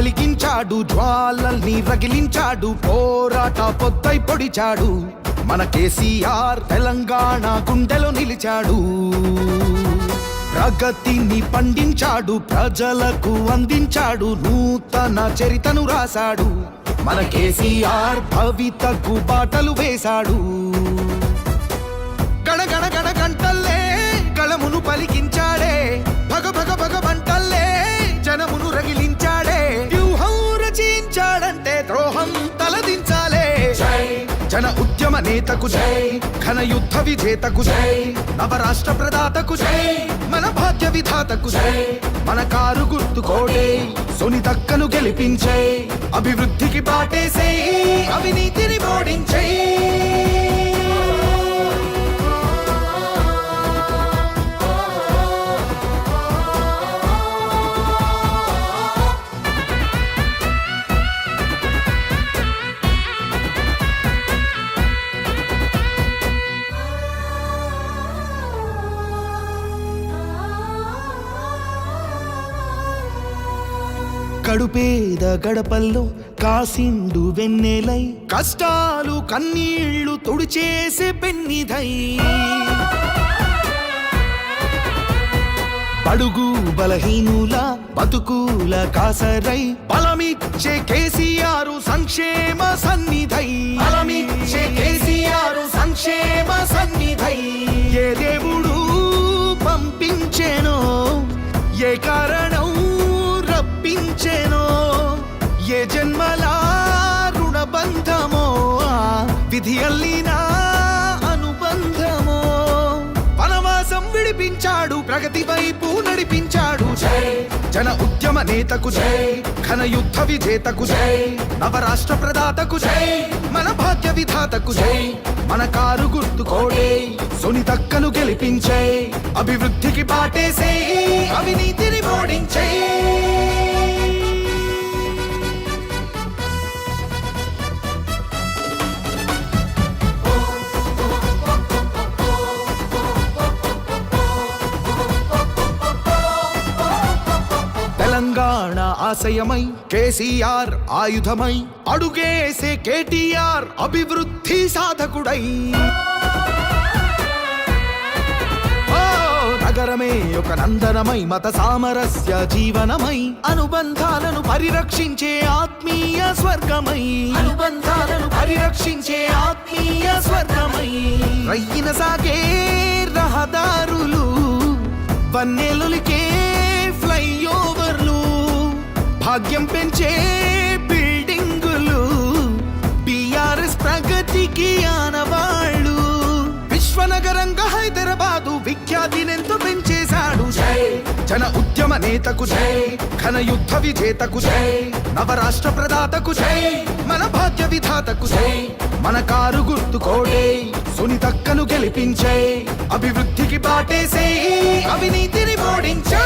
వెలిగించాడు, జ్వాలల్ని రగిలించాడు, పోరాట పొద్దై పొడిచాడు. మన కేసీఆర్ తెలంగాణ గుండెలో నిలిచాడు. ప్రగతిని పండించాడు, ప్రజలకు అందించాడు, నూతన చరితను రాశాడు. మన కేసీఆర్ భవితకు బాటలు వేశాడు. గణగణ గణ గంటల్లే గళమును పలికించాడే, భగ భగ భగ మంటల్లే జనమును రగిలించాడే. వ్యూహం రచించాడంటే ద్రోహం తలదించాలే. జన ఉద్యమ నేతకు జై, ఘన యుద్ధ విజేతకు జై, నవరాష్ట్ర ప్రదాతకు జై, మన భాగ్య విధాతకు జై. మన కారు గుర్తు కోడే సునీతక్కను గెలిపించే, అభివృద్ధికి బాటేసే, అవినీతిని ఓడించే. కడుపేద గడపల్లో కాసిండు వెన్నెలై, కష్టాలు కన్నీళ్లు తుడిచేసే పెన్నిధై. అడుగు బలహీనుల బతుకుల కాసరై, బలమిచ్చే కేసీఆర్ సంక్షేమ సన్నిధై. బలమిచ్చే కేసీఆర్ సంక్షేమ సన్నిధై. ఏ దేవుడు పంపించేనో, ఏ కారణం రప్పించేనో, ఏ జన్మల రుణబంధమో, విధి అల్లిన అనుబంధమో, వనవాసం విడిపించాడు, ప్రగతి వైపు నడిపించాడు. జై జన ఉద్యమ నేతకు జై, ఘన యుద్ధ విజేతకు జై, నవరాష్ట్ర ప్రదాతకు జై, మన భాగ్య విధాతకు జై. మన కారు గుర్తు కోడే సునీతక్కను గెలిపించే, అభివృద్ధికి బాటేసే, అవినీతిని ఓడించే. తెలంగాణ ఆశయమై కేసీఆర్ ఆయుధమై, అడుగేసే కేటీఆర్ అభివృద్ధి సాధకుడై. నగరమే ఒక నందనమై, మత సామరస్య జీవనమై, అనుబంధాలను పరిరక్షించే ఆత్మీయ స్వర్గమై. అనుబంధాలను పరిరక్షించే ఆత్మీయ స్వర్గమై. రయ్యిన సాగే రహదారులు, వన్నెలులికే ఫ్లైఓవర్లు, భాగ్యం పెంచే బిల్డింగులు, బీఆర్ఎస్ ప్రగతికి ఆనవాళ్ళు. విశ్వనగరంగా హైదరాబాదు విఖ్యాతినెంతో పెంచేశాడు. జై జన ఉద్యమ నేతకు జై, ఘన యుద్ధ విజేతకు జై, నవరాష్ట్ర ప్రదాతకు జై, మన భాగ్య విధాతకు జై. మన కారు గుర్తు కోడే సునీతక్కను గెలిపించే, అభివృద్ధికి బాటేసే, అవినీతిని ఓడించే.